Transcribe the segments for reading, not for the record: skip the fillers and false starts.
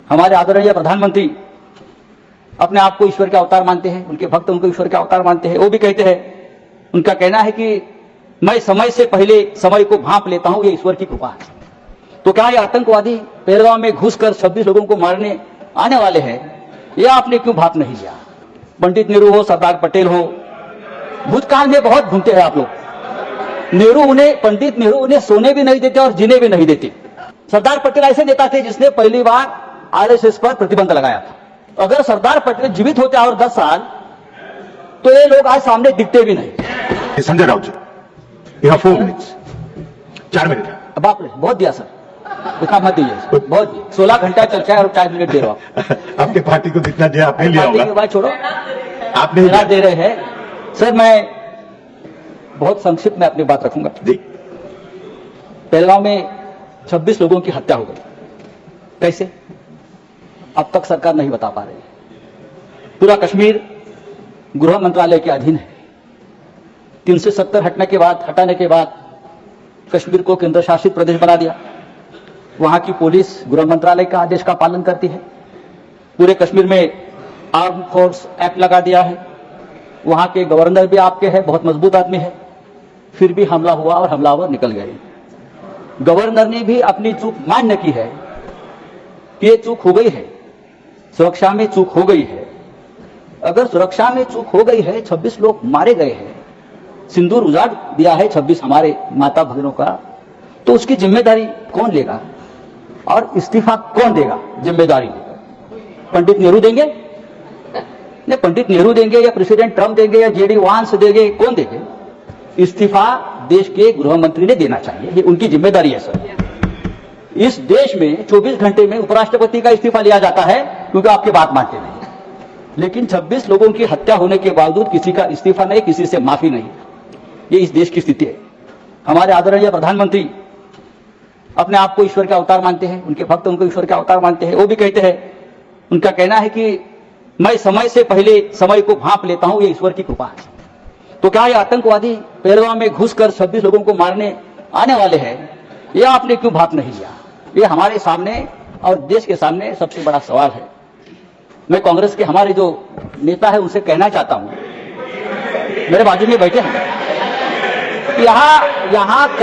हमारे आदरणीय प्रधानमंत्री अपने आप को ईश्वर के अवतार मानते हैं, उनके भक्त उनको ईश्वर के अवतार मानते हैं। वो भी कहते हैं, उनका कहना है कि मैं समय से पहले समय को भांप लेता हूं, ये ईश्वर की कृपा है। तो क्या ये आतंकवादी पहलगांव में घुसकर 26 लोगों को मारने आने वाले हैं, यह आपने क्यों भाप नहीं लिया? पंडित नेहरू हो, सरदार पटेल हो, भूतकाल में बहुत घूमते हैं आप लोग। पंडित नेहरू उन्हें सोने भी नहीं देते और जीने भी नहीं देते। सरदार पटेल ऐसे नेता थे जिसने पहली बार आरएसएस पर प्रतिबंध लगाया था। अगर सरदार पटेल जीवित होते और 10 साल, तो ये लोग आज सामने दिखते भी नहीं। संजय राउत जी, यू हैव 4 मिनट्स, 4 मिनट। बाप रे, बहुत दिया सर, इतना मत दीजिए, बहुत दिया। 16 घंटा चर्चा है और 4 मिनट दे रहा हूं। आपके पार्टी को जितना दिया आपने लिया होगा। बात छोड़ो, आपने मेरा दे रहे हैं सर। मैं बहुत संक्षिप्त में अपनी बात रखूंगा। पहलगांव में 26 लोगों की हत्या हो गई। कैसे? अब तक सरकार नहीं बता पा रही। पूरा कश्मीर गृह मंत्रालय के अधीन है। 370 हटाने के बाद कश्मीर को केंद्र शासित प्रदेश बना दिया। वहां की पुलिस गृह मंत्रालय का आदेश का पालन करती है। पूरे कश्मीर में आर्म फोर्स एक्ट लगा दिया है। वहां के गवर्नर भी आपके हैं, बहुत मजबूत आदमी है। फिर भी हमला हुआ और हमलावर निकल गए। गवर्नर ने भी अपनी चूक मान्य की है कि ये चूक हो गई है, सुरक्षा में चूक हो गई है। अगर सुरक्षा में चूक हो गई है, 26 लोग मारे गए हैं, सिंदूर उजाड़ दिया है 26 हमारे माता भगिनों का, तो उसकी जिम्मेदारी कौन लेगा और इस्तीफा कौन देगा? जिम्मेदारी पंडित नेहरू देंगे? नहीं, पंडित नेहरू देंगे या प्रेसिडेंट ट्रंप देंगे या जेडी वांस देंगे? कौन देंगे? इस्तीफा देश के गृह मंत्री ने देना चाहिए, ये उनकी जिम्मेदारी है सर। इस देश में 24 घंटे में उपराष्ट्रपति का इस्तीफा लिया जाता है क्योंकि आपकी बात मानते नहीं। लेकिन 26 लोगों की हत्या होने के बावजूद किसी का इस्तीफा नहीं, किसी से माफी नहीं। ये इस देश की स्थिति है। हमारे आदरणीय प्रधानमंत्री अपने आप को ईश्वर के अवतार मानते हैं, उनके भक्त उनको ईश्वर के अवतार मानते हैं। वो भी कहते हैं, उनका कहना है कि मैं समय से पहले समय को भांप लेता हूं, ये ईश्वर की कृपा है। तो क्या ये आतंकवादी पहलगांव में घुसकर 26 लोगों को मारने आने वाले हैं, यह आपने क्यों भाप नहीं लिया? ये हमारे सामने और देश के सामने सबसे बड़ा सवाल है। मैं कांग्रेस के हमारे जो नेता है उनसे कहना चाहता हूं, मेरे बाजू में बैठे हैं, यहाँ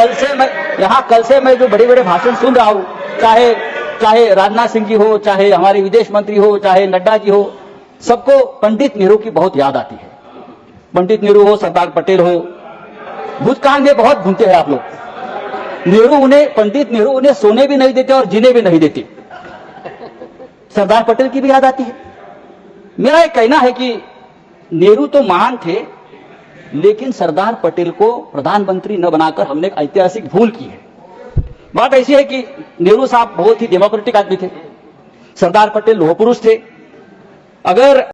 कल से मैं जो बड़े बड़े भाषण सुन रहा हूं, चाहे राजनाथ सिंह जी हो, चाहे हमारे विदेश मंत्री हो, चाहे नड्डा जी हो, सबको पंडित नेहरू की बहुत याद आती है। पंडित नेहरू हो, सरदार पटेल हो, भूतकाल में बहुत घूमते हैं आप लोग। पंडित नेहरू उन्हें सोने भी नहीं देते और जीने भी नहीं देते। सरदार पटेल की भी याद आती है। मेरा एक कहना है कि नेहरू तो महान थे, लेकिन सरदार पटेल को प्रधानमंत्री न बनाकर हमने एक ऐतिहासिक भूल की है। बात ऐसी है कि नेहरू साहब बहुत ही डेमोक्रेटिक आदमी थे, सरदार पटेल लोह पुरुष थे। अगर